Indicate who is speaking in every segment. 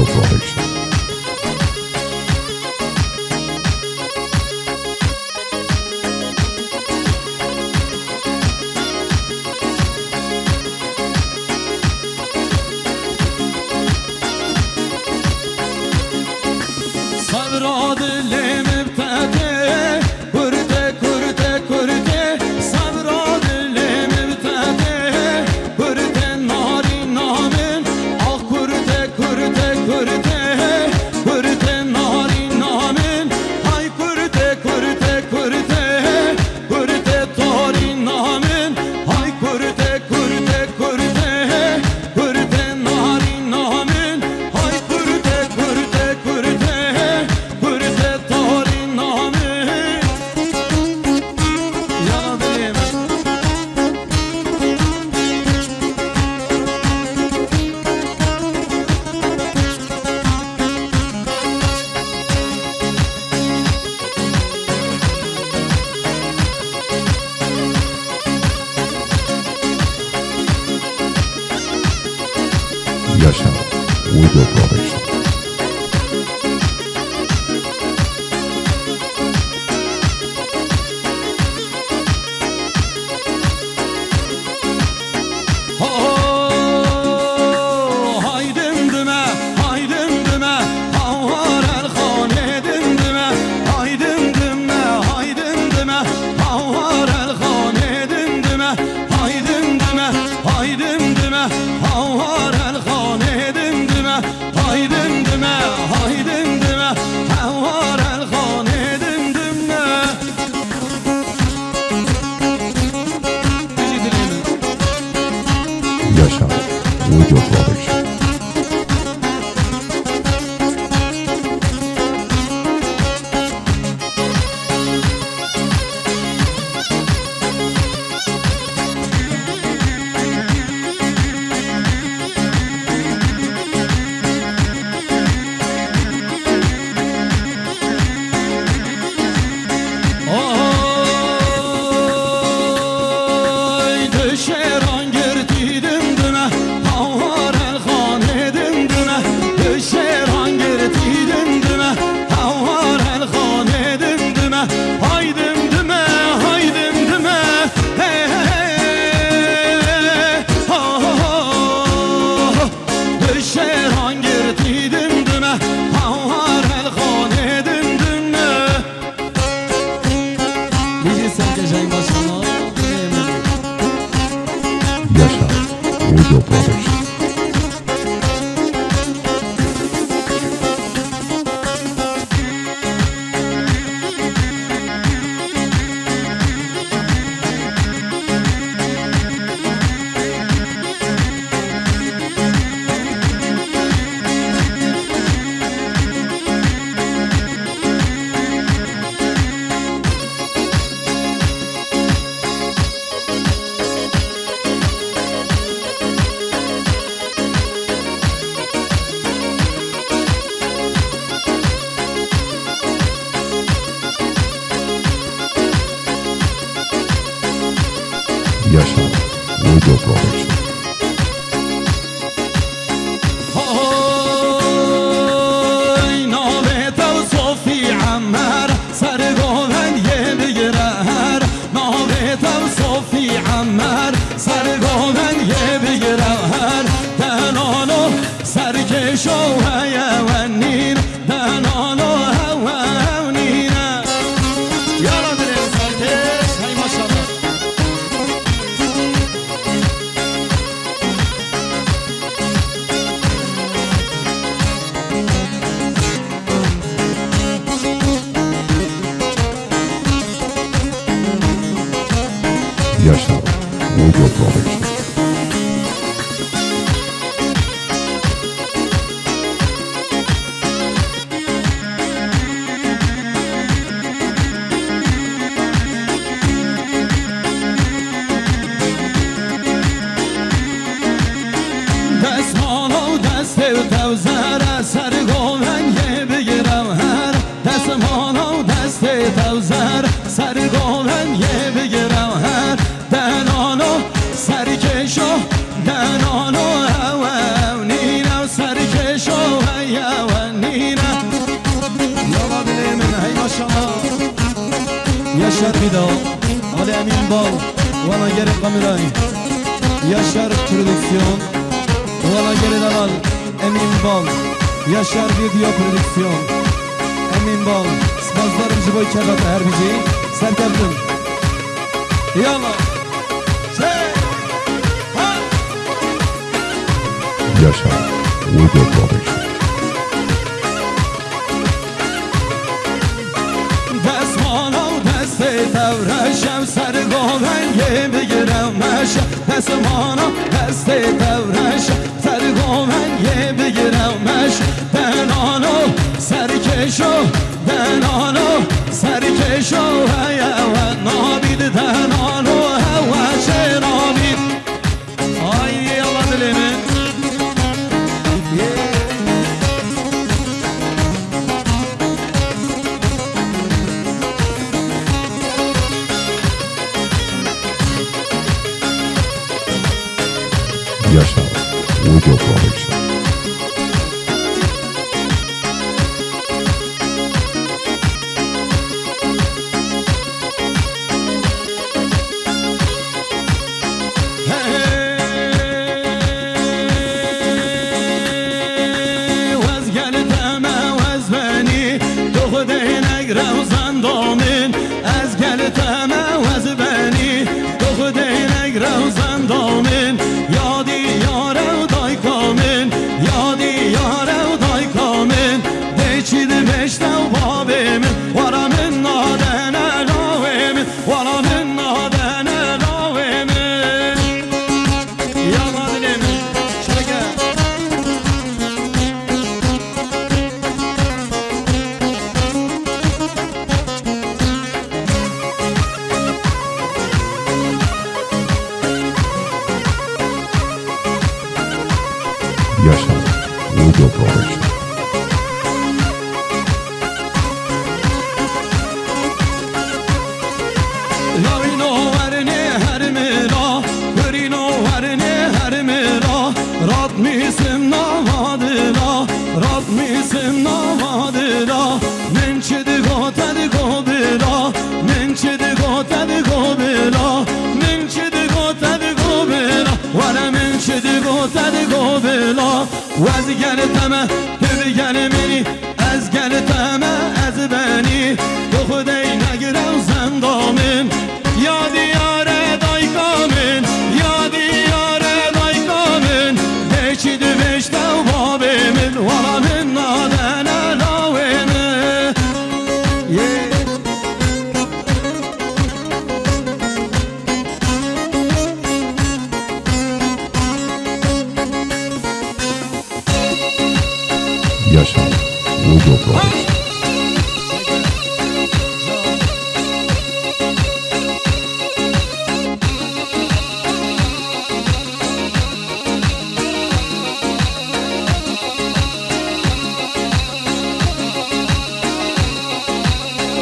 Speaker 1: Audio Production.
Speaker 2: صبر دلم ابتده کرده کرده کرده صبر دلم ابتده کرده ناری نامن آه کرده کرده کرده کرده ناری نامن های کرده کرده کرده کرده تاری نامن های کرده کرده کرده کرده ناری نامن های کرده کرده کرده
Speaker 1: Yaşa Audio Production. Yaşa Audio Production. Yaşa Audio Production. Yaşa Audio Production. Yaşa Audio Production.
Speaker 2: سرکشو دنانو هوا نینو سرکشو ماشاءالله يشار بيدا علي امين بال وانا جري قمراي يشار برودكسيون وانا جري دلال امين بال يشار فيديو برودكسيون امين بال سبازlarım جبوي كباب هربيجي سركبدم يلا
Speaker 1: Yaşar Audio Production.
Speaker 2: دستمانا و دست دورشم سر گاونگه بگیرم مشم دستمانا دست دورشم سر گاونگه بگیرم مشم دنانو سرکشو دنانو سرکشو هوا نابید دنانو هوا چه نابید آی Allah دلمه
Speaker 1: Yaşar Audio Production. Yaşar Audio Production.
Speaker 2: Lavino varne her mera, Hörino varne her mera, Rat misim navadila, Rat misim navadila, Mençedi gotedi gobila, Mençedi gotedi gobila, Mençedi gotedi gobila, Vara mençedi gotedi gobila, Vaz gelteme, tübi gelmeni, Ez gelteme, ez beni, Dokudey negrev zendamın, Ya diyare daykamın, Ya diyare daykamın, Beçidi beşte babimin, Valamın nadene lavini.
Speaker 1: Yaşar Audio Production.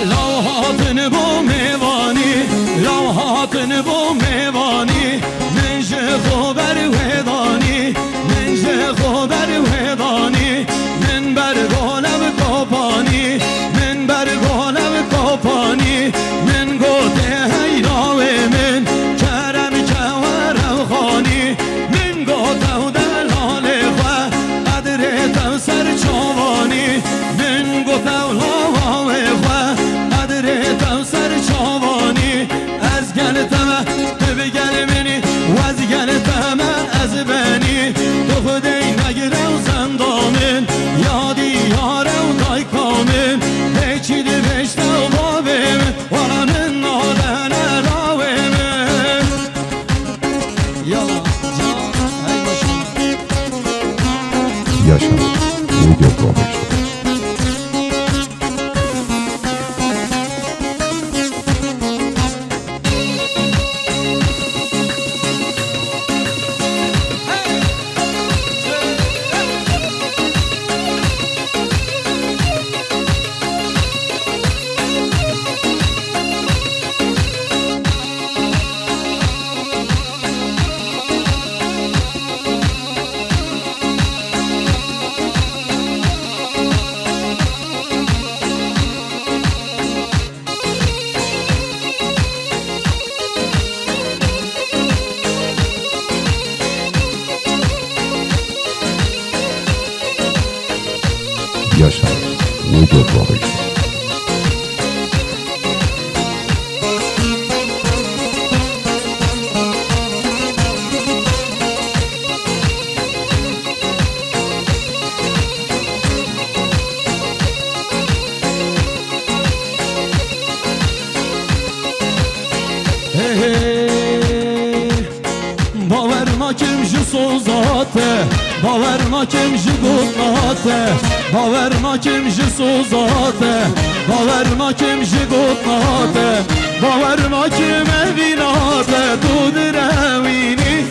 Speaker 2: Lavhatın bu mevani, lavhatın bu mevani, Menje khober vedani, menje khober vedani, men ber golem kopani, men ber golem kopani, men gote hayrawe men, kerem kevarem khani, men gote delale kha, qadre tavsar chavani, men gote lavawe kha, قدر تو سر چاوانی از گلتمه تو به باور نکم جی گوتناته باور نکم جی سوزاته باور نکم جی گوتناته باور نکم اویناته تو دروینی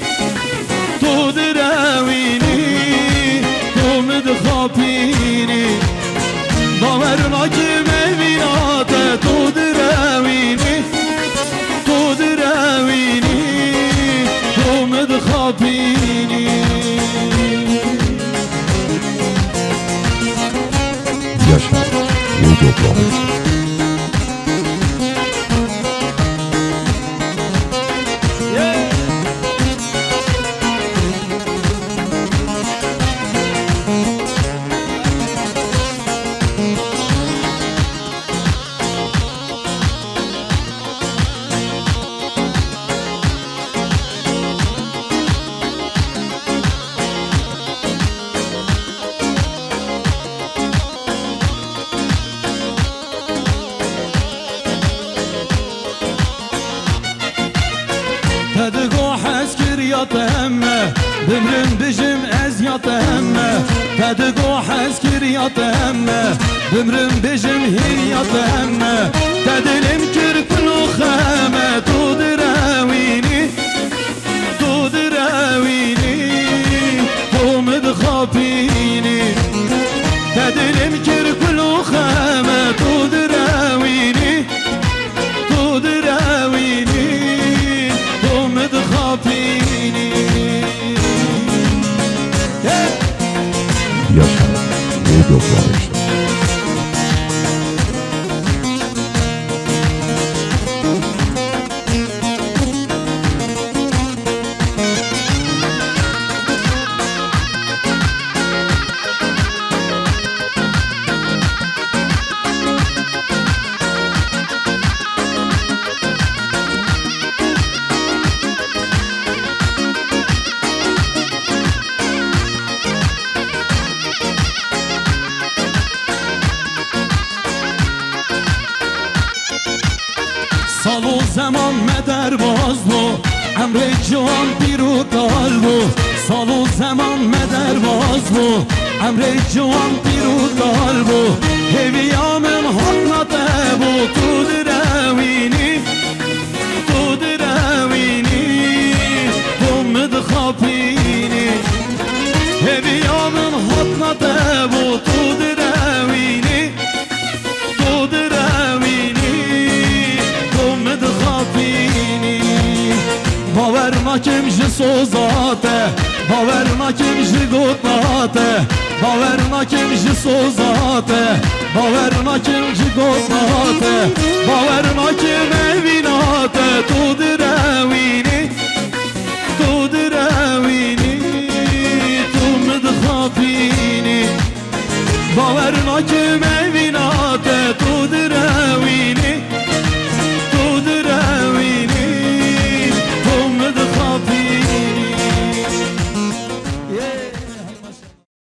Speaker 2: تو دروینی تو مدخابینی باور نکم اویناته تو دروینی تو دروینی تو مدخابینی
Speaker 1: Yaşar Video Production.
Speaker 2: تدقو حس كريات همه بمرن بجم ازيات همه تدقو حس كريات همه بمرن بجم هيات همه تدلم كركلو خامه تو دراويني تو دراويني تو مدخابيني تدلم كركلو خامه تو دراويني تو دراويني مدخابيني
Speaker 1: Yaşar Video Production.
Speaker 2: سال و زمان مدر باز بو امر جوان پیرو دال بو سال و زمان مدر باز بو امر جوان پیرو دال بو هویامم حقناته بو تو دروینی تو دروینی تو مدخابینی هویامم حقناته بو تو دروینی تو دروینی مدخابيني باور نكم جي سوزاته باور نكم جي قطناته باور نكم جي سوزاته باور نكم جي قطناته باور نكم اویناته تو دروینی